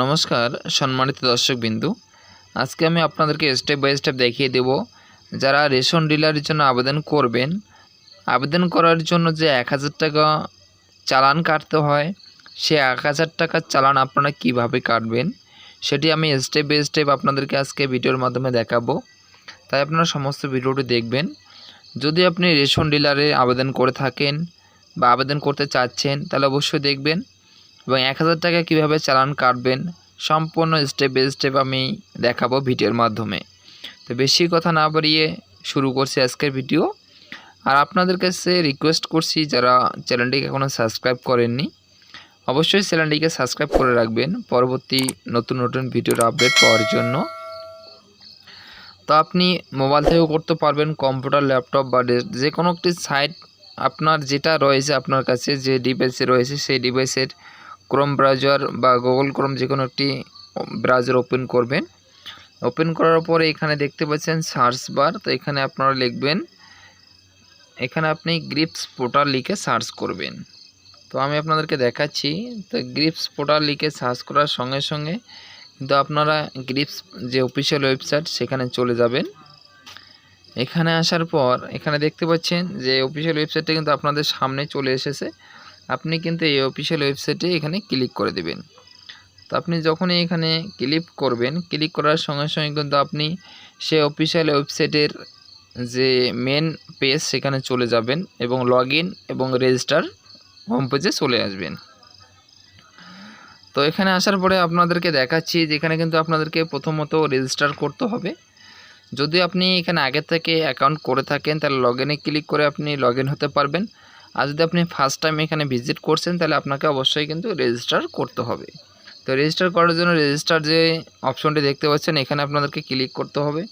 নমস্কার সম্মানিত দর্শকবিন্দু, আজকে আমি আপনাদেরকে স্টেপ বাই স্টেপ দেখিয়ে দেব যারা রেশন ডিলারের জন্য আবেদন করবেন। আবেদন করার জন্য যে 1000 টাকা চালান কাটতে হয়, সে 1000 টাকার চালান আপনারা কিভাবে কাটবেন সেটি আমি স্টেপ বাই স্টেপ আপনাদেরকে আজকে ভিডিওর মাধ্যমে দেখাবো। তাই আপনারা সমস্ত ভিডিওটি দেখবেন। যদি আপনি রেশন ডিলারে আবেদন করে থাকেন বা আবেদন করতে চাচ্ছেন তাহলে অবশ্যই দেখবেন এবং 1000 টাকা কীভাবে চালান কাটবেন সম্পূর্ণ স্টেপ বাই স্টেপ আমি দেখাবো ভিডিওর মাধ্যমে। তো বেশি কথা না বাড়িয়ে শুরু করছি আজকের ভিডিও। আর আপনাদের কাছে রিকোয়েস্ট করছি, যারা চ্যানেলটিকে এখনও সাবস্ক্রাইব করেননি অবশ্যই চ্যানেলটিকে সাবস্ক্রাইব করে রাখবেন পরবর্তী নতুন নতুন ভিডিওর আপডেট পাওয়ার জন্য। তো আপনি মোবাইল থেকেও করতে পারবেন, কম্পিউটার, ল্যাপটপ বা যে কোনো একটি সাইট আপনার যেটা রয়েছে, আপনার কাছে যে ডিভাইসে রয়েছে সেই ডিভাইসের ক্রোম ব্রাউজার বা গুগল ক্রোম যে কোনো একটি ব্রাউজার ওপেন করবেন। ওপেন করার পরে এখানে দেখতে পাচ্ছেন সার্চ বার, তো এখানে আপনারা লিখবেন, এখানে আপনি গ্রিপস পোর্টাল লিখে সার্চ করবেন। তো আমি আপনাদেরকে দেখাচ্ছি। তো গ্রিপস পোর্টাল লিখে সার্চ করার সঙ্গে সঙ্গে কিন্তু আপনারা গ্রিপস যে অফিসিয়াল ওয়েবসাইট সেখানে চলে যাবেন। এখানে আসার পর এখানে দেখতে পাচ্ছেন যে অফিসিয়াল ওয়েবসাইটটা কিন্তু আপনাদের সামনে চলে এসেছে। আপনি কিন্তু এই অফিসিয়াল ওয়েবসাইটে এখানে ক্লিক করে দেবেন। তো আপনি যখনই এখানে ক্লিক করবেন, ক্লিক করার সঙ্গে সঙ্গে কিন্তু আপনি সেই অফিসিয়াল ওয়েবসাইটের যে মেন পেজ সেখানে চলে যাবেন এবং লগইন এবং রেজিস্টার হোম পেজে চলে আসবেন। তো এখানে আসার পরে আপনাদেরকে দেখাচ্ছি যে এখানে কিন্তু আপনাদেরকে প্রথমত রেজিস্টার করতে হবে। যদি আপনি এখানে আগে থেকে অ্যাকাউন্ট করে থাকেন তাহলে লগইনে ক্লিক করে আপনি লগইন হতে পারবেন। আর যদি আপনি ফার্স্ট টাইম এখানে ভিজিট করছেন তাহলে আপনাকে অবশ্যই কিন্তু রেজিস্টার করতে হবে। তো রেজিস্টার করার জন্য রেজিস্টার যে অপশনটি দেখতে পাচ্ছেন এখানে আপনাদেরকে ক্লিক করতে হবে।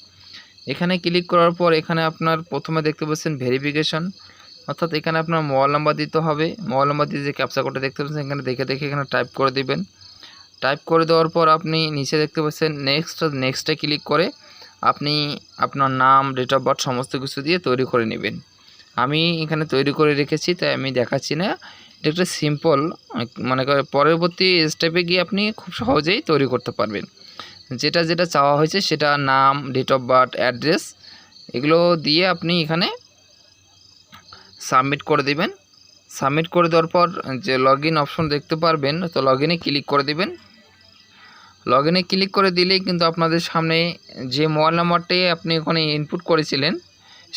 এখানে ক্লিক করার পর এখানে আপনার প্রথমে দেখতে পাচ্ছেন ভেরিফিকেশন, অর্থাৎ এখানে আপনার মোবাইল নাম্বার দিতে হবে। মোবাইল নাম্বার দিয়ে যে ক্যাপচা কোডটা দেখতে পাচ্ছেন এখানে দেখে এখানে টাইপ করে দিবেন। টাইপ করে দেওয়ার পর আপনি নিচে দেখতে পাচ্ছেন নেক্সটে ক্লিক করে আপনি আপনার নাম, ডেট অফ বার্থ সমস্ত কিছু দিয়ে তৈরি করে নেবেন। আমি এখানে তৈরি করে রেখেছি তাই আমি দেখাচ্ছি না। এটা একটা সিম্পল, মানে পরবর্তী স্টেপে গিয়ে আপনি খুব সহজেই তৈরি করতে পারবেন। যেটা যেটা চাওয়া হয়েছে সেটা নাম, ডেট অফ বার্থ, অ্যাড্রেস এগুলো দিয়ে আপনি এখানে সাবমিট করে দিবেন। সাবমিট করে দেওয়ার পর যে লগইন অপশন দেখতে পারবেন, তো লগইনে ক্লিক করে দিবেন। লগইনে ক্লিক করে দিলেই কিন্তু আপনাদের সামনে যে মোবাইল নাম্বারটি আপনি ওখানে ইনপুট করেছিলেন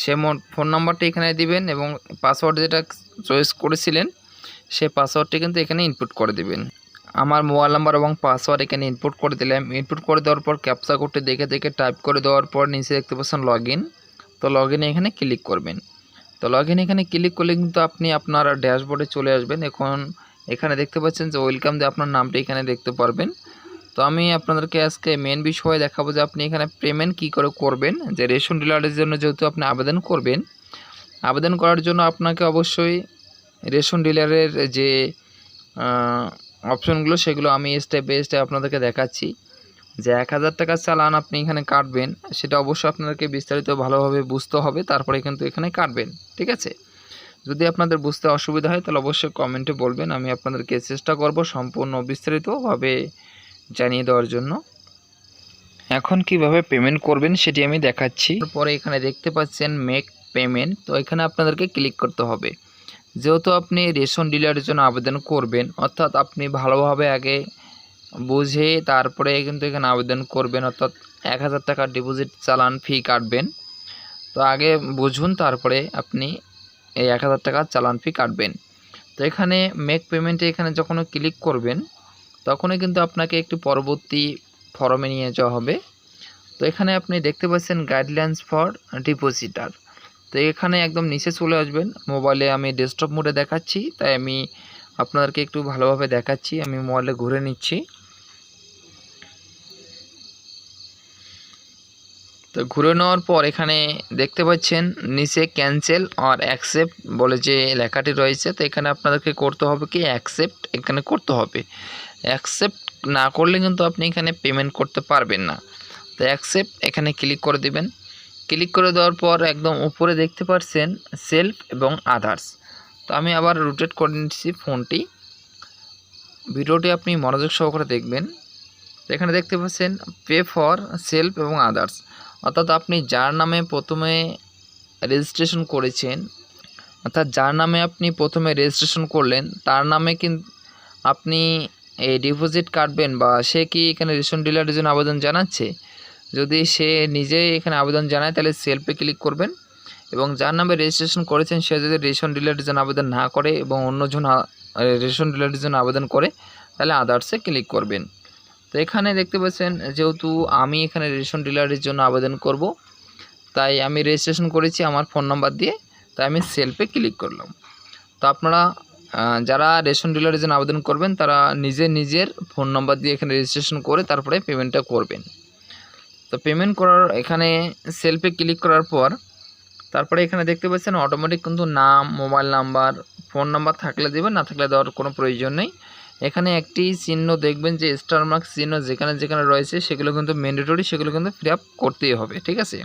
সে ফোন নাম্বারটি এখানে দিবেন এবং পাসওয়ার্ড যেটা চয়েস করেছিলেন সেই পাসওয়ার্ডটি কিন্তু এখানে ইনপুট করে দিবেন। আমার মোবাইল নাম্বার এবং পাসওয়ার্ড এখানে ইনপুট করে দিলাম। ইনপুট করে দেওয়ার পর ক্যাপচা কোডটি দেখে টাইপ করে দেওয়ার পর নিচে দেখতে পাচ্ছেন লগইন। তো লগইনে এখানে ক্লিক করবেন। তো লগইন এখানে ক্লিক করলে কিন্তু আপনি আপনার ড্যাশবোর্ডে চলে আসবেন। এখন এখানে দেখতে পাচ্ছেন যে ওয়েলকাম দিয়ে আপনার নামটি এখানে দেখতে পারবেন। তো আমি আপনাদেরকে আজকে মেন বিষয় দেখাবো যে আপনি এখানে পেমেন্ট কী করে করবেন। যে রেশন ডিলারের জন্য যেহেতু আপনি আবেদন করবেন, আবেদন করার জন্য আপনাকে অবশ্যই রেশন ডিলারের যে অপশনগুলো সেগুলো আমি স্টেপ বাই স্টেপ আপনাদেরকে দেখাচ্ছি। যে 1000 টাকার চালান আপনি এখানে কাটবেন সেটা অবশ্যই আপনাদেরকে বিস্তারিত ভালোভাবে বুঝতে হবে, তারপরে কিন্তু এখানে কাটবেন। ঠিক আছে? যদি আপনাদের বুঝতে অসুবিধা হয় তাহলে অবশ্যই কমেন্টে বলবেন, আমি আপনাদেরকে চেষ্টা করব সম্পূর্ণ বিস্তারিতভাবে জানিয়ে দেওয়ার জন্য। এখন কিভাবে পেমেন্ট করবেন সেটি আমি দেখাচ্ছি। তারপরে এখানে দেখতে পাচ্ছেন মেক পেমেন্ট, তো এখানে আপনাদেরকে ক্লিক করতে হবে। যেহেতু আপনি রেশন ডিলারের জন্য আবেদন করবেন, অর্থাৎ আপনি ভালোভাবে আগে বুঝে তারপরে কিন্তু এখানে আবেদন করবেন, অর্থাৎ 1000 টাকা ডিপোজিট চালান ফি কাটবেন। তো আগে বুঝুন তারপরে আপনি এই 1000 টাকার চালান ফি কাটবেন। তো এখানে মেক পেমেন্টে এখানে যখন ক্লিক করবেন তখনই কিন্তু আপনাকে একটি পরবর্তী ফর্মে নিয়ে যাওয়া হবে। তো এখানে আপনি দেখতে পাচ্ছেন গাইডলাইন্স ফর ডিপোজিটার। তো এখানে একদম নিচে চলে আসবেন। মোবাইলে আমি ডেস্কটপ মোডে দেখাচ্ছি তাই আমি আপনাদেরকে একটু ভালোভাবে দেখাচ্ছি। আমি মোবাইলে ঘুরে নিচ্ছি। তো ঘুরে নেওয়ার পর এখানে দেখতে পাচ্ছেন নিচে ক্যান্সেল আর অ্যাকসেপ্ট বলে যে লেখাটি রয়েছে। তো এখানে আপনাদেরকে করতে হবে কি অ্যাকসেপ্ট এখানে করতে হবে। অ্যাকসেপ্ট না করলে কিন্তু আপনি এখানে পেমেন্ট করতে পারবেন না। তো অ্যাকসেপ্ট এখানে ক্লিক করে দিবেন। ক্লিক করে দেওয়ার পর একদম উপরে দেখতে পাচ্ছেন সেলফ এবং আদার্স। তো আমি আবার রোটেট করে নিচ্ছি ফোনটি। ভিডিওটি আপনি মনোযোগ সহকারে দেখবেন। তো এখানে দেখতে পাচ্ছেন পে ফর সেলফ এবং আদার্স, অর্থাৎ আপনি যার নামে প্রথমে রেজিস্ট্রেশন করেছেন, অর্থাৎ যার নামে আপনি প্রথমে রেজিস্ট্রেশন করলেন তার নামে কিন্তু আপনি এই ডিপোজিট কাটবেন, বা সে কি এখানে রেশন ডিলারের জন্য আবেদন জানাচ্ছে। যদি সে নিজেই এখানে আবেদন জানায় তাহলে সেলফে ক্লিক করবেন, এবং যার নামে রেজিস্ট্রেশন করেছেন সে যদি রেশন ডিলারের জন্য আবেদন না করে এবং অন্যজন রেশন ডিলারের জন্য আবেদন করে তাহলে আদার্সে ক্লিক করবেন। তো এখানে দেখতে পাচ্ছেন যেহেতু আমি এখানে রেশন ডিলারের জন্য আবেদন করব, তাই আমি রেজিস্ট্রেশন করেছি আমার ফোন নাম্বার দিয়ে, তাই আমি সেলফে ক্লিক করলাম। তো আপনারা যারা রেশন ডিলারের জন্য আবেদন করবেন তারা নিজের ফোন নাম্বার দিয়ে এখানে রেজিস্ট্রেশন করে তারপরে পেমেন্টটা করবেন। তো পেমেন্ট করার এখানে সেলফে ক্লিক করার পর তারপরে এখানে দেখতে পাচ্ছেন অটোমেটিক কিন্তু নাম, মোবাইল নাম্বার, ফোন নাম্বার থাকলে দেবেন, না থাকলে দেওয়ার কোনো প্রয়োজন নেই। এখানে একটি চিহ্ন দেখবেন যে স্টার মার্ক চিহ্ন যেখানে রয়েছে সেগুলো কিন্তু ম্যান্ডেটরি, সেগুলো কিন্তু ফিল আপ করতেই হবে, ঠিক আছে।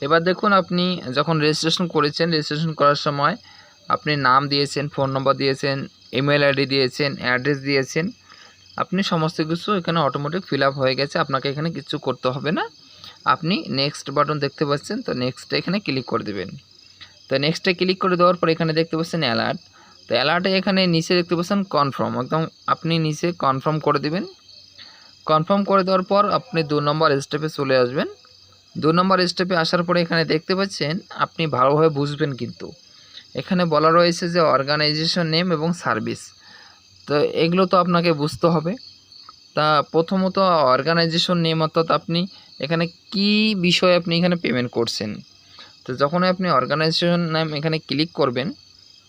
এবার দেখুন আপনি যখন রেজিস্ট্রেশন করেছেন, রেজিস্ট্রেশন করার সময় আপনি নাম দিয়েছেন, ফোন নম্বর দিয়েছেন, ইমেল আইডি দিয়েছেন, অ্যাড্রেস দিয়েছেন, আপনি সমস্ত কিছু এখানে অটোমেটিক ফিল আপ হয়ে গেছে, আপনাকে এখানে কিছু করতে হবে না। আপনি নেক্সট বাটন দেখতে পাচ্ছেন, তো নেক্সটে এখানে ক্লিক করে দেবেন। তো নেক্সটে ক্লিক করে দেওয়ার পর এখানে দেখতে পাচ্ছেন অ্যালার্ট। তো অ্যালার্টে এখানে নিচে দেখতে পাচ্ছেন কনফার্ম, একদম আপনি নিচে কনফার্ম করে দেবেন। কনফার্ম করে দেওয়ার পর আপনি 2 নম্বর স্টেপে চলে আসবেন। 2 নম্বর স্টেপে আসার পরে এখানে দেখতে পাচ্ছেন আপনি ভালোভাবে বুঝবেন, কিন্তু এখানে বলা রয়েছে যে অর্গানাইজেশন নেম এবং সার্ভিস। তো এগুলো তো আপনাকে বুঝতে হবে। তা প্রথমত অর্গানাইজেশন নেম, অর্থাৎ আপনি এখানে কি বিষয়ে আপনি এখানে পেমেন্ট করছেন। তো যখনই আপনি অর্গানাইজেশন নেম এখানে ক্লিক করবেন,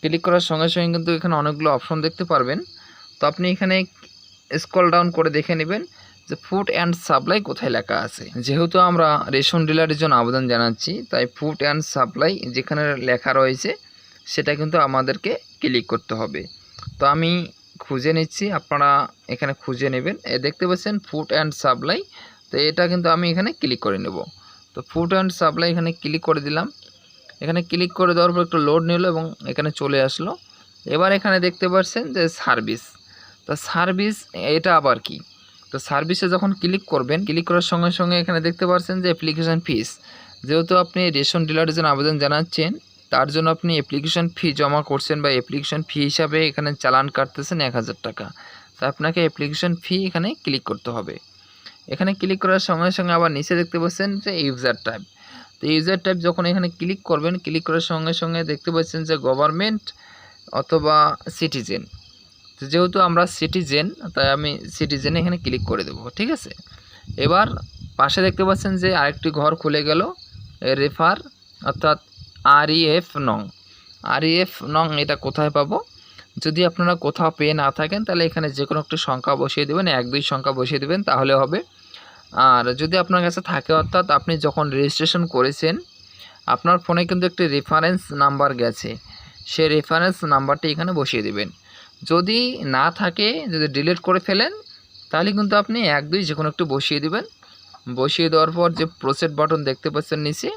ক্লিক করার সঙ্গে সঙ্গে কিন্তু এখানে অনেকগুলো অপশন দেখতে পারবেন। তো আপনি এখানে স্ক্রল ডাউন করে দেখে নেবেন যে ফুড অ্যান্ড সাপ্লাই কোথায় লেখা আছে। যেহেতু আমরা রেশন ডিলারের জন্য আবেদন জানাচ্ছি, তাই ফুড অ্যান্ড সাপ্লাই যেখানে লেখা রয়েছে সেটা কিন্তু আমাদেরকে ক্লিক করতে হবে। তো আমি খুঁজে নিচ্ছি, আপনারা এখানে খুঁজে নেবেন। দেখতে পাচ্ছেন ফুড অ্যান্ড সাপ্লাই, তো এটা কিন্তু আমি এখানে ক্লিক করে নেব। তো ফুড অ্যান্ড সাপ্লাই এখানে ক্লিক করে দিলাম। এখানে ক্লিক করে দেওয়ার পর একটু লোড নিল এবং এখানে চলে আসলো। এবার এখানে দেখতে পাচ্ছেন যে সার্ভিস। তো সার্ভিস এটা আবার কি? তো সার্ভিসে যখন ক্লিক করবেন, ক্লিক করার সঙ্গে সঙ্গে এখানে দেখতে পাচ্ছেন যে অ্যাপ্লিকেশন ফিস। যেহেতু আপনি রেশন ডিলারের জন্য আবেদন জানাচ্ছেন, তার জন্য আপনি অ্যাপ্লিকেশন ফি জমা করছেন, বা অ্যাপ্লিকেশন ফি হিসাবে এখানে চালান কাটতেছেন 1000 টাকা। তো আপনাকে অ্যাপ্লিকেশন ফি এখানে ক্লিক করতে হবে। এখানে ক্লিক করার সঙ্গে সঙ্গে আবার নিচে দেখতে পাচ্ছেন যে ইউজার টাইপ। তো ইউজার টাইপ যখন এখানে ক্লিক করবেন, ক্লিক করার সঙ্গে সঙ্গে দেখতে পাচ্ছেন যে গভর্নমেন্ট অথবা সিটিজেন। তো যেহেতু আমরা সিটিজেন, তাই আমি সিটিজেন এখানে ক্লিক করে দেবো, ঠিক আছে। এবার পাশে দেখতে পাচ্ছেন যে আরেকটি ঘর খুলে গেল, রেফার অর্থাৎ REF নং। REF নং এটা কোথায় পাবো? যদি আপনারা কোথাও পেয়ে না থাকেন তাহলে এখানে যে কোনো একটি সংখ্যা বসিয়ে দেবেন, 1-2 সংখ্যা বসিয়ে দেবেন, তাহলে হবে। আর যদি আপনার কাছে থাকে, অর্থাৎ আপনি যখন রেজিস্ট্রেশন করেছেন আপনার ফোনে কিন্তু একটি রেফারেন্স নাম্বার গেছে, সেই রেফারেন্স নাম্বারটি এখানে বসিয়ে দেবেন। যদি না থাকে, যদি ডিলিট করে ফেলেন, তাহলে কিন্তু আপনি 1-2 যে কোনো একটু বসিয়ে দেবেন। বসিয়ে দেওয়ার পর যে প্রসেড বাটন দেখতে পাচ্ছেন নিচে,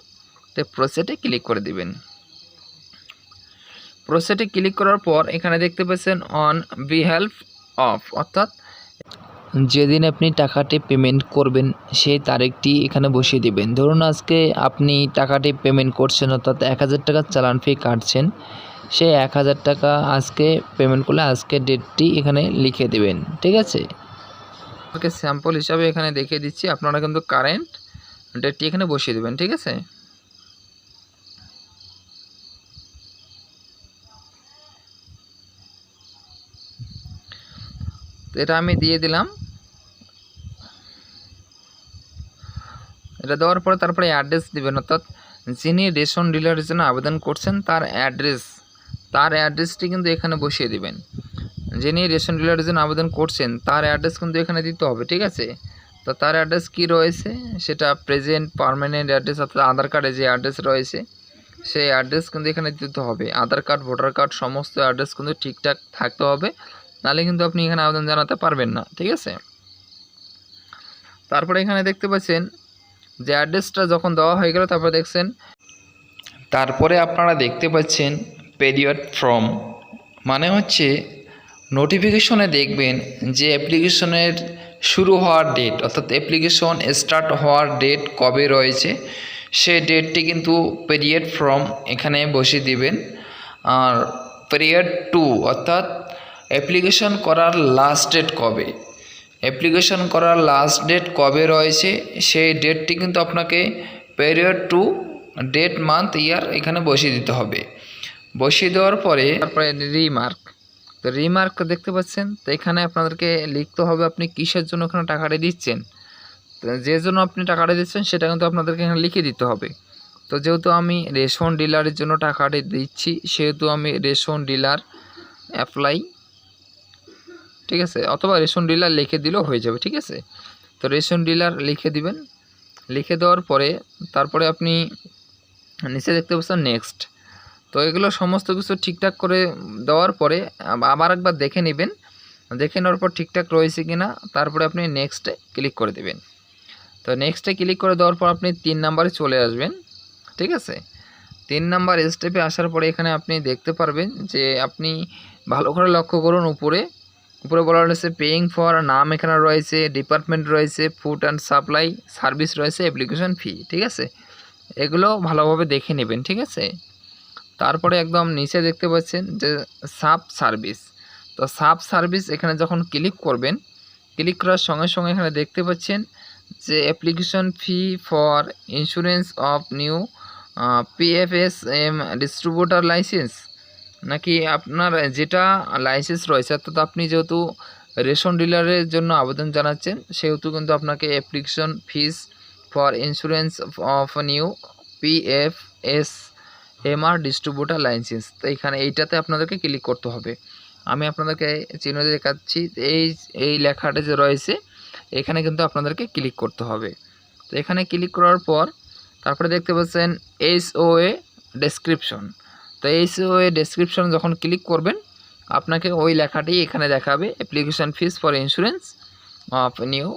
তো প্রসেডে ক্লিক করে দিবেন। প্রসেডে ক্লিক করার পর এখানে দেখতে পাচ্ছেন অন বিহেল্প অফ, অর্থাৎ যেদিন আপনি টাকাটি পেমেন্ট করবেন সেই তারিখটি এখানে বসিয়ে দিবেন। ধরুন আজকে আপনি টাকাটি পেমেন্ট করছেন, অর্থাৎ 1000 টাকার চালান ফি কাটছেন, সেই 1000 টাকা আজকে পেমেন্ট করলে আজকে ডেটটি এখানে লিখে দেবেন, ঠিক আছে। ওকে, স্যাম্পল হিসাবে এখানে দেখিয়ে দিচ্ছি, আপনারা কিন্তু কারেন্ট ডেটটি এখানে বসিয়ে দেবেন, ঠিক আছে। তো এটা আমি দিয়ে দিলাম। এটা দেওয়ার পরে তারপরে অ্যাড্রেস দিবেন, অর্থাৎ যিনি রেশন ডিলারের জন্য আবেদন করছেন তার অ্যাড্রেসটি কিন্তু এখানে বসিয়ে দিবেন। যিনি রেশন ডিলারের জন্য আবেদন করছেন তার অ্যাড্রেস কিন্তু এখানে দিতে হবে, ঠিক আছে। তো তার অ্যাড্রেস কি রয়েছে, সেটা প্রেজেন্ট পার্মানেন্ট অ্যাড্রেস, অর্থাৎ আধার কার্ডে যে অ্যাড্রেস রয়েছে সেই অ্যাড্রেস কিন্তু এখানে দিতে হবে। আধার কার্ড, ভোটার কার্ড সমস্ত অ্যাড্রেস কিন্তু ঠিকঠাক থাকতে হবে, নাহলে কিন্তু আপনি এখানে আবেদন জানাতে পারবেন না, ঠিক আছে। তারপরে এখানে দেখতে পাচ্ছেন যে অ্যাড্রেসটা যখন দেওয়া হয়ে গেল, তারপরে আপনারা দেখতে পাচ্ছেন পিরিয়ড ফ্রম, মানে হচ্ছে নোটিফিকেশনে দেখবেন যে অ্যাপ্লিকেশনের শুরু হওয়ার ডেট অর্থাৎ অ্যাপ্লিকেশন স্টার্ট হওয়ার ডেট কবে রয়েছে সেই ডেটটি কিন্তু পিরিয়ড ফ্রম এখানে বসিয়ে দিবেন। আর পিরিয়ড 2 অর্থাৎ অ্যাপ্লিকেশন করার লাস্ট ডেট কবে, অ্যাপ্লিকেশন করার লাস্ট ডেট কবে রয়েছে সেই ডেটটি কিন্তু আপনাকে পিরিয়ড 2 ডেট মান্থ ইয়ার এখানে বসিয়ে দিতে হবে। বসিয়ে দেওয়ার পরে তারপরে রিমার্ক, তো রিমার্ক দেখতে পাচ্ছেন। তো এখানে আপনাদেরকে লিখতে হবে আপনি কিসের জন্য এখানে টাকাটা দিচ্ছেন। তো যে জন্য আপনি টাকাটা দিচ্ছেন সেটা কিন্তু আপনাদেরকে এখানে লিখে দিতে হবে। তো যেহেতু আমি রেশন ডিলারের জন্য টাকাটা দিচ্ছি সেহেতু আমি রেশন ডিলার অ্যাপ্লাই, ঠিক আছে, অথবা রেশন ডিলার লিখে দিলেও হয়ে যাবে, ঠিক আছে। তো রেশন ডিলার লিখে দিবেন। লিখে দেওয়ার পরে তারপরে আপনি নিচে দেখতে পাচ্ছেন নেক্সট। তো এগুলো সমস্ত কিছু ঠিকঠাক করে দেওয়ার পরে আবার একবার দেখে নেবেন, দেখে নেওয়ার পর ঠিকঠাক রয়েছে কিনা তারপরে আপনি নেক্সটে ক্লিক করে দেবেন। তো নেক্সটে ক্লিক করে দেওয়ার পর আপনি 3 নম্বরে চলে আসবেন, ঠিক আছে। 3 নাম্বার স্টেপে আসার পরে এখানে আপনি দেখতে পারবেন যে আপনি ভালো করে লক্ষ্য করুন, উপরে বলা রয়েছে পেইং ফর, নাম এখানে রয়েছে, ডিপার্টমেন্ট রয়েছে, ফুড অ্যান্ড সাপ্লাই সার্ভিস রয়েছে, অ্যাপ্লিকেশন ফি, ঠিক আছে। এগুলো ভালোভাবে দেখে নেবেন, ঠিক আছে। তারপরে একদম নিচে দেখতে পাচ্ছেন যে সাব সার্ভিস। তো সাব সার্ভিস এখানে যখন ক্লিক করবেন, ক্লিক করার সঙ্গে সঙ্গে এখানে দেখতে পাচ্ছেন যে application fee for insurance of new PFSM distributor licence, নাকি আপনার যেটা লাইসেন্স রয়েছে, অর্থাৎ আপনি যেহেতু রেশন ডিলারের জন্য আবেদন জানাচ্ছেন সেহেতু কিন্তু আপনাকে application fees for insurance of new PFSMR distributor licence. তো এখানে এইটাতে আপনাদেরকে ক্লিক করতে হবে। আমি আপনাদেরকে চিহ্ন দিয়ে দেখাচ্ছি, এই লেখাটা যে রয়েছে এখানে কিন্তু আপনাদেরকে ক্লিক করতে হবে। তো এখানে ক্লিক করার পর তারপরে দেখতে পাচ্ছেন SOA ডেসক্রিপশন। তো SOA ডেসক্রিপশন যখন ক্লিক করবেন আপনাকে ওই লেখাটি এখানে দেখাবে, application fees for insurance of new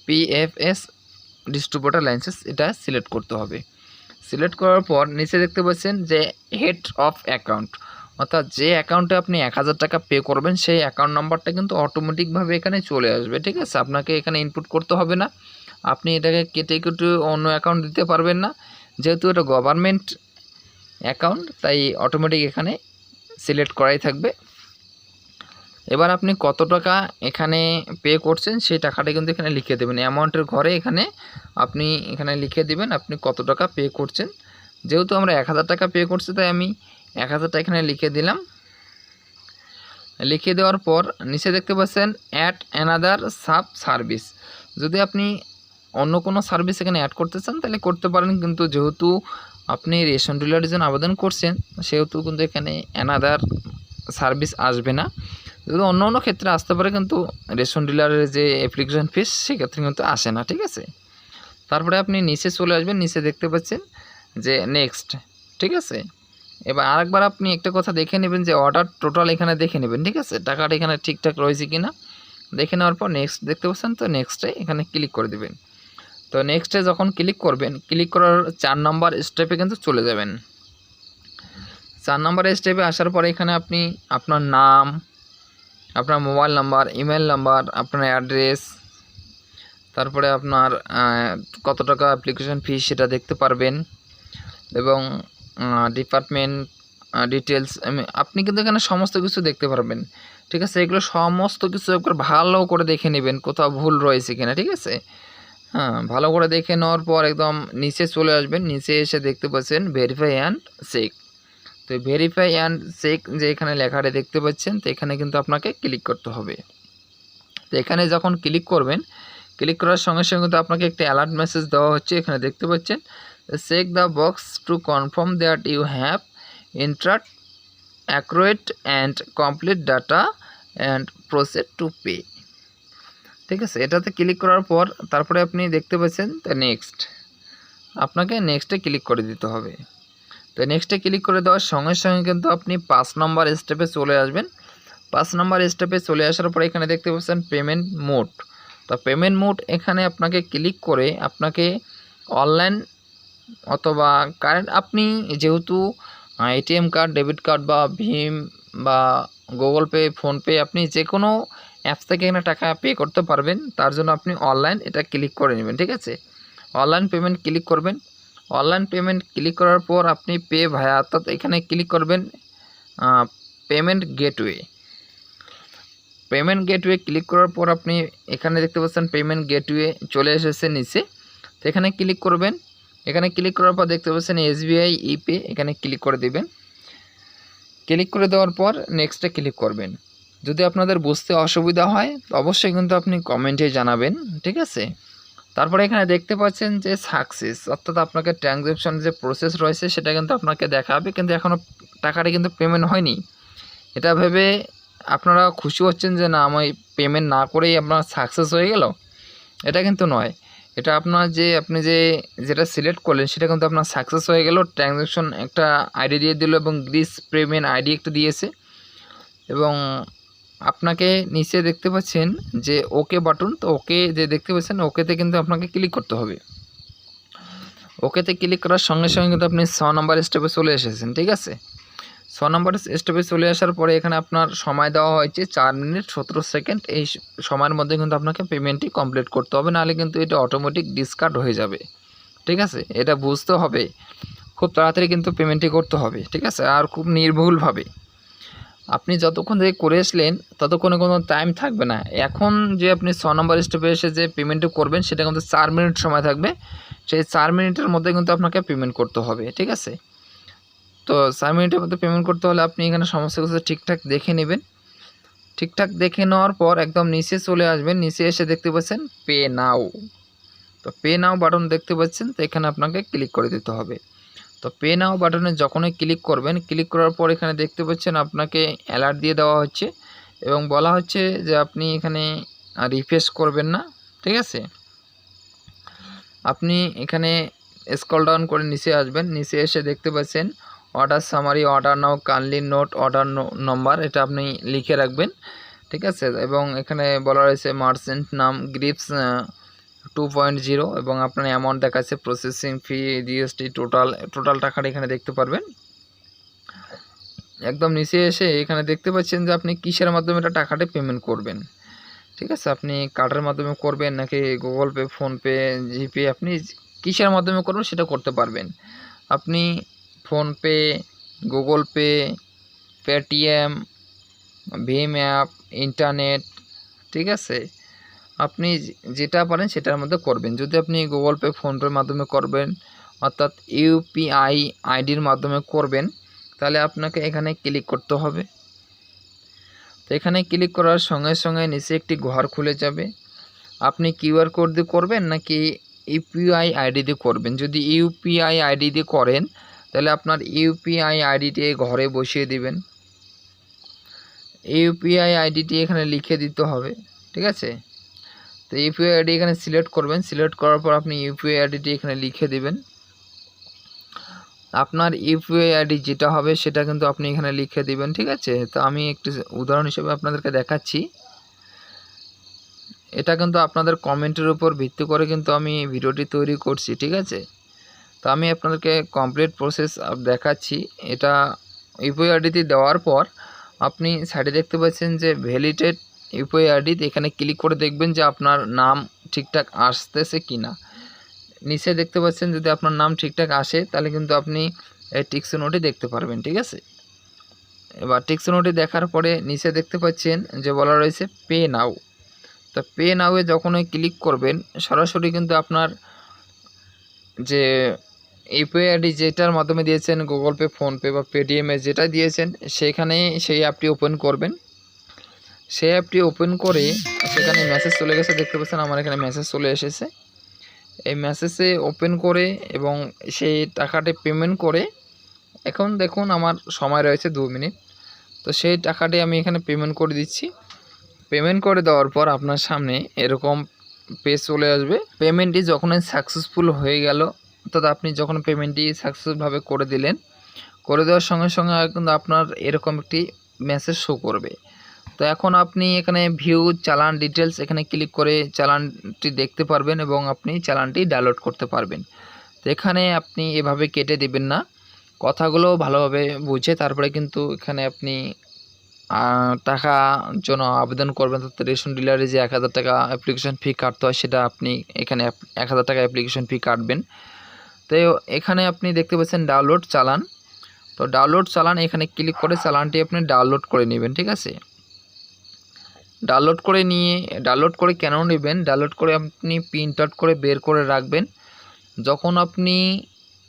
PFS distributor licence, এটা সিলেক্ট করতে হবে। সিলেক্ট করার পর নিচে দেখতে পাচ্ছেন যে হেড অফ অ্যাকাউন্ট, অর্থাৎ যে অ্যাকাউন্টে আপনি 1000 টাকা পে করবেন সেই অ্যাকাউন্ট নাম্বারটা কিন্তু অটোমেটিকভাবে এখানে চলে আসবে, ঠিক আছে। আপনাকে এখানে ইনপুট করতে হবে না, আপনি এটাকে কেটে কেটে অন্য অ্যাকাউন্ট দিতে পারবেন না, যেহেতু এটা গভর্নমেন্ট অ্যাকাউন্ট তাই অটোমেটিক এখানে সিলেক্ট করাই থাকবে। এবার আপনি কত টাকা এখানে পে করছেন সেই টাকাটা কিন্তু এখানে লিখে দেবেন, অ্যামাউন্টের ঘরে এখানে আপনি এখানে লিখে দেবেন আপনি কত টাকা পে করছেন। যেহেতু আমরা 1000 টাকা পে করছি তাই আমি 1000 টাকা এখানে লিখে দিলাম। লিখে দেওয়ার পর নিচে দেখতে পাচ্ছেন অ্যাড অ্যানাদার সাব সার্ভিস। যদি আপনি অন্য কোনো সার্ভিস এখানে অ্যাড করতে চান তাহলে করতে পারেন, কিন্তু যেহেতু আপনি রেশন ডিলারের জন্য আবেদন করছেন সেহেতু কিন্তু এখানে অ্যানাদার সার্ভিস আসবে না। যদি অন্য অন্য ক্ষেত্রে আসতে পারে কিন্তু রেশন ডিলারের যে অ্যাপ্লিকেশন ফিস সেক্ষেত্রে কিন্তু আসে না, ঠিক আছে। তারপরে আপনি নিচে চলে আসবেন, নিচে দেখতে পাচ্ছেন যে নেক্সট, ঠিক আছে। এবার আরেকবার আপনি একটা কথা দেখে নেবেন যে অর্ডার টোটাল এখানে দেখে নেবেন, ঠিক আছে, টাকাটা এখানে ঠিকঠাক রয়েছে কিনা দেখে নেওয়ার পর নেক্সট দেখতে পাচ্ছেন, তো নেক্সটে এখানে ক্লিক করে দেবেন। তো নেক্সটে যখন ক্লিক করবেন, ক্লিক করার 4 নম্বর স্টেপে কিন্তু চলে যাবেন। 4 নম্বর স্টেপে আসার পরে এখানে আপনি আপনার নাম, আপনার মোবাইল নাম্বার, ইমেল নাম্বার, আপনার অ্যাড্রেস, তারপরে আপনার কত টাকা অ্যাপ্লিকেশন ফি সেটা দেখতে পারবেন, এবং ডিপার্টমেন্ট ডিটেলস আপনি কিন্তু এখানে সমস্ত কিছু দেখতে পারবেন, ঠিক আছে। এগুলো সমস্ত কিছু একবার ভালো করে দেখে নেবেন কোথাও ভুল রয়েছে কিনা, ঠিক আছে। হ্যাঁ, ভালো করে দেখে নেওয়ার পর একদম নিচে চলে আসবেন, নিচে এসে দেখতে পাচ্ছেন ভেরিফাই অ্যান্ড চেক। তো ভেরিফাই অ্যান্ড চেক যে এখানে লেখাটা দেখতে পাচ্ছেন, তো এখানে কিন্তু আপনাকে ক্লিক করতে হবে। তো এখানে যখন ক্লিক করবেন, ক্লিক করার সঙ্গে সঙ্গে কিন্তু আপনাকে একটা অ্যালার্ট মেসেজ দেওয়া হচ্ছে, এখানে দেখতে পাচ্ছেন check the box to confirm that you have entered accurate and complete data and proceed to pay, ঠিক আছে। এটাতে ক্লিক করার পর তারপরে আপনি দেখতে পাচ্ছেন তো নেক্সট, আপনাকে নেক্সটে ক্লিক করে দিতে হবে। তো নেক্সটে ক্লিক করে দেওয়ার সঙ্গে সঙ্গে কিন্তু আপনি 5 নম্বর স্টেপে চলে আসবেন। 5 নম্বর স্টেপে চলে আসার পরে এখানে দেখতে পাচ্ছেন পেমেন্ট মোড। তো পেমেন্ট মোড এখানে আপনাকে ক্লিক করে আপনাকে অনলাইন অথবা কারেন্ট, আপনি যেহেতু এটিএম কার্ড, ডেবিট কার্ড বা ভীম বা গুগল পে, ফোনপে, আপনি যে কোনো অ্যাপস থেকে এখানে টাকা পে করতে পারবেন। তার জন্য আপনি অনলাইন এটা ক্লিক করে নেবেন, ঠিক আছে। অনলাইন পেমেন্ট ক্লিক করবেন। অনলাইন পেমেন্ট ক্লিক করার পর আপনি পে ভায়া, অর্থাৎ এখানে ক্লিক করবেন payment gateway. Payment gateway click করার পর আপনি এখানে দেখতে পাচ্ছেন পেমেন্ট গেটওয়ে চলে এসেছে নিচে। তো এখানে ক্লিক করবেন। এখানে ক্লিক করার পর দেখতে পাচ্ছেন SBI ইপে, এখানে ক্লিক করে দিবেন। ক্লিক করে দেওয়ার পর নেক্সটে ক্লিক করবেন। যদি আপনাদের বুঝতে অসুবিধা হয় তো অবশ্যই কিন্তু আপনি কমেন্টে জানাবেন, ঠিক আছে। তারপরে এখানে দেখতে পাচ্ছেন যে সাকসেস, অর্থাৎ আপনাকে ট্রানজ্যাকশন যে প্রসেস রয়েছে সেটা কিন্তু আপনাকে দেখাবে, কিন্তু এখনও টাকাটা কিন্তু পেমেন্ট হয়নি। এটা ভেবে আপনারা খুশি হচ্ছেন যে না, আমি পেমেন্ট না করেই আপনার সাকসেস হয়ে গেল, এটা কিন্তু নয়। এটা আপনার আপনি যেটা সিলেক্ট করলেন সেটা কিন্তু আপনার সাকসেস হয়ে গেল। ট্রানজ্যাকশন একটা আইডি দিয়ে দিল এবং গ্রিস পেমেন্ট আইডি একটা দিয়েছে, এবং আপনাকে নিচে দেখতে পাচ্ছেন যে ওকে বাটন। তো ওকে যে দেখতে পাচ্ছেন, ওকেতে কিন্তু আপনাকে ক্লিক করতে হবে। ওকেতে ক্লিক করার সঙ্গে সঙ্গে কিন্তু আপনি 6 নম্বর স্টেপে চলে এসেছেন, ঠিক আছে। 6 নম্বর স্টেপে চলে আসার পরে এখানে আপনার সময় দেওয়া হয়েছে 4 মিনিট 17 সেকেন্ড। এই সময়ের মধ্যে কিন্তু আপনাকে পেমেন্টটি কমপ্লিট করতে হবে, নাহলে কিন্তু এটা অটোমেটিক ডিসকার্ড হয়ে যাবে, ঠিক আছে। এটা বুঝতে হবে, খুব তাড়াতাড়ি কিন্তু পেমেন্টটি করতে হবে, ঠিক আছে, আর খুব নির্ভুলভাবে। আপনি যতক্ষণ থেকে করে আসলেন ততক্ষণে কোনো টাইম থাকবে না। এখন যে আপনি 6 নম্বর স্টেপে এসে যে পেমেন্টটি করবেন সেটা কিন্তু 4 মিনিট সময় থাকবে। সেই 4 মিনিটের মধ্যে কিন্তু আপনাকে পেমেন্ট করতে হবে, ঠিক আছে। তো 4 মিনিটের মধ্যে পেমেন্ট করতে হলে আপনি এখানে সমস্ত কিছু ঠিকঠাক দেখে নেবেন। ঠিকঠাক দেখে নেওয়ার পর একদম নিচে চলে আসবেন। নিচে এসে দেখতে পাচ্ছেন পে নাও। তো পে নাও বাটন দেখতে পাচ্ছেন, তো এখানে আপনাকে ক্লিক করে দিতে হবে। তো পে নাও বাটনে যখনই ক্লিক করবেন, ক্লিক করার পর এখানে দেখতে পাচ্ছেন আপনাকে অ্যালার্ট দিয়ে দেওয়া হচ্ছে এবং বলা হচ্ছে যে আপনি এখানে রিফ্রেশ করবেন না, ঠিক আছে। আপনি এখানে স্ক্রল ডাউন করে নিচে আসবেন। নিচে এসে দেখতে পাচ্ছেন অর্ডার সামারি, অর্ডার নাও, কাইন্ডলি নোট অর্ডার নম্বর, এটা আপনি লিখে রাখবেন, ঠিক আছে। এবং এখানে বলা রয়েছে মার্চেন্ট নাম গ্রিপস 2.0 এবং আপনার অ্যামাউন্ট দেখাচ্ছে প্রসেসিং ফি, জিএসটি, টোটাল টাকাটা এখানে দেখতে পারবেন। একদম নিচে এসে এখানে দেখতে পাচ্ছেন যে আপনি কিসের মাধ্যমে এটা টাকাটা পেমেন্ট করবেন, ঠিক আছে। আপনি কার্ডের মাধ্যমে করবেন নাকি গুগল পে, ফোনপে, জিপে, আপনি কিসের মাধ্যমে করবেন সেটা করতে পারবেন। আপনি ফোনপে, গুগল পে, পেটিএম, ভীম অ্যাপ, ইন্টারনেট, ঠিক আছে, আপনি যেটা পারেন সেটার মধ্যে করবেন। যদি আপনি গুগল পে, ফোনপের মাধ্যমে করবেন, অর্থাৎ ইউপিআই আইডির মাধ্যমে করবেন, তাহলে আপনাকে এখানে ক্লিক করতে হবে। তো এখানে ক্লিক করার সঙ্গে সঙ্গে নিচে একটি ঘর খুলে যাবে। আপনি কিউআর কোড দিয়ে করবেন নাকি ইউপিআই আইডি দিয়ে করবেন। যদি ইউপিআই আইডি দিয়ে করেন তাহলে আপনার ইউপিআই আইডিটি ঘরে বসিয়ে দিবেন। ইউপিআই আইডিটি এখানে লিখে দিতে হবে, ঠিক আছে। তো ইউপিআই আইডি এখানে সিলেক্ট করবেন। সিলেক্ট করার পর আপনি ইউপিআই আইডিটি এখানে লিখে দিবেন। আপনার ইউপিআই আইডি যেটা হবে সেটা কিন্তু আপনি এখানে লিখে দিবেন, ঠিক আছে। তো আমি একটু উদাহরণ হিসেবে আপনাদেরকে দেখাচ্ছি। এটা কিন্তু আপনাদের কমেন্টের উপর ভিত্তি করে কিন্তু আমি ভিডিওটি তৈরি করছি, ঠিক আছে। তো আমি আপনাদেরকে কমপ্লিট প্রসেস দেখাচ্ছি। এটা ইউপিআই আইডিতে দেওয়ার পর আপনি সাইডে দেখতে পাচ্ছেন যে ভ্যালিডেট ইউপিআই আইডি, এখানে ক্লিক করে দেখবেন যে আপনার নাম ঠিকঠাক আসতেছে কি না। নিচে দেখতে পাচ্ছেন যদি আপনার নাম ঠিকঠাক আসে তাহলে কিন্তু আপনি এই টিক্স নোটে দেখতে পারবেন, ঠিক আছে। এবার টিক্স নোটে দেখার পরে নিচে দেখতে পাচ্ছেন যে বলা রয়েছে পে নাও। তো পে নাওয়ে যখনই ক্লিক করবেন সরাসরি কিন্তু আপনার যে ইউপিআই আইডি যেটার মাধ্যমে দিয়েছেন, গুগল পে, ফোনপে বা পেটিএমে যেটা দিয়েছেন সেখানে সেই অ্যাপটি ওপেন করবেন। সেই অ্যাপটি ওপেন করে সেখানে মেসেজ চলে গেছে, দেখতে পাচ্ছেন আমার এখানে মেসেজ চলে এসেছে। এই মেসেজে ওপেন করে এবং সেই টাকাটি পেমেন্ট করে, এখন দেখুন আমার সময় রয়েছে 2 মিনিট। তো সেই টাকাটি আমি এখানে পেমেন্ট করে দিচ্ছি। পেমেন্ট করে দেওয়ার পর আপনার সামনে এরকম পেজ চলে আসবে। পেমেন্টটি যখনই সাকসেসফুল হয়ে গেল, অর্থাৎ আপনি যখন পেমেন্টটি সাকসেসফুলভাবে করে দিলেন, করে দেওয়ার সঙ্গে সঙ্গে কিন্তু আপনার এরকম একটি মেসেজ শো করবে। তো এখন আপনি এখানে ভিউ চালান ডিটেলস এখানে ক্লিক করে চালানটি দেখতে পারবেন এবং আপনি চালানটি ডাউনলোড করতে পারবেন। তো এখানে আপনি এভাবে কেটে দিবেন না, কথাগুলো ভালোভাবে বুঝে তারপরে কিন্তু এখানে আপনি টাকা জন্য আবেদন করবেন, তাতে রেশন ডিলারে যে 1000 টাকা অ্যাপ্লিকেশন ফি কাটতে হয়, সেটা আপনি এখানে 1000 টাকা অ্যাপ্লিকেশন ফি কাটবেন। তো এখানে আপনি দেখতে পাচ্ছেন ডাউনলোড চালান। তো ডাউনলোড চালান এখানে ক্লিক করে চালানটি আপনি ডাউনলোড করে নেবেন, ঠিক আছে। ডাউনলোড করে কেন নেবেন, ডাউনলোড করে আপনি প্রিন্ট আউট করে বের করে রাখবেন। যখন আপনি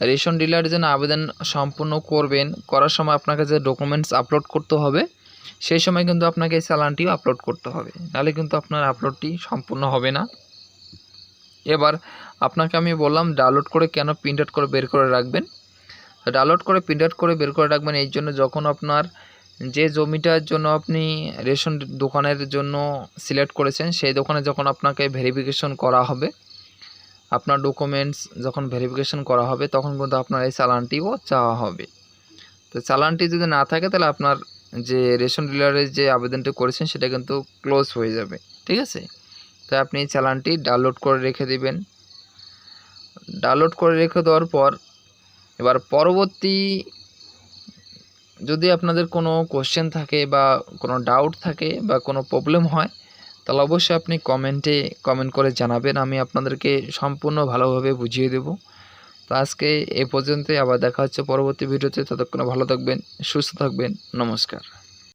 রেশন ডিলারের জন্য আবেদন সম্পূর্ণ করার সময় আপনাকে যে ডকুমেন্টস আপলোড করতে হবে, সেই সময় কিন্তু আপনাকে এই চালানটিও আপলোড করতে হবে, নাহলে কিন্তু আপনার আপলোডটি সম্পূর্ণ হবে না। এবার আপনাকে আমি বললাম ডাউনলোড করে কেন প্রিন্ট আউট করে বের করে রাখবেন। ডাউনলোড করে প্রিন্ট আউট করে বের করে রাখবেন এই জন্য, যখন আপনার যে জমিটার জন্য আপনি রেশন দোকানের জন্য সিলেক্ট করেছেন, সেই দোকানে যখন আপনাকে ভেরিফিকেশন করা হবে, আপনার ডকুমেন্টস যখন ভেরিফিকেশন করা হবে, তখন কিন্তু আপনার এই চালানটিও চাওয়া হবে। তো চালানটি যদি না থাকে, তাহলে আপনার যে রেশন ডিলারের যে আবেদনটি করেছেন সেটা কিন্তু ক্লোজ হয়ে যাবে, ঠিক আছে। তাই আপনি এই চালানটি ডাউনলোড করে রেখে দিবেন। ডাউনলোড করে রেখে দেওয়ার পর এবার পরবর্তী যদি আপনাদের কোনো কোশ্চেন থাকে বা কোনো ডাউট থাকে বা কোনো প্রবলেম হয়, তাহলে অবশ্যই আপনি কমেন্ট করে জানাবেন, আমি আপনাদেরকে সম্পূর্ণ ভালোভাবে বুঝিয়ে দেব। তো আজকে এ পর্যন্তই, আবার দেখা হচ্ছে পরবর্তী ভিডিওতে। ততক্ষণে ভালো থাকবেন, সুস্থ থাকবেন, নমস্কার।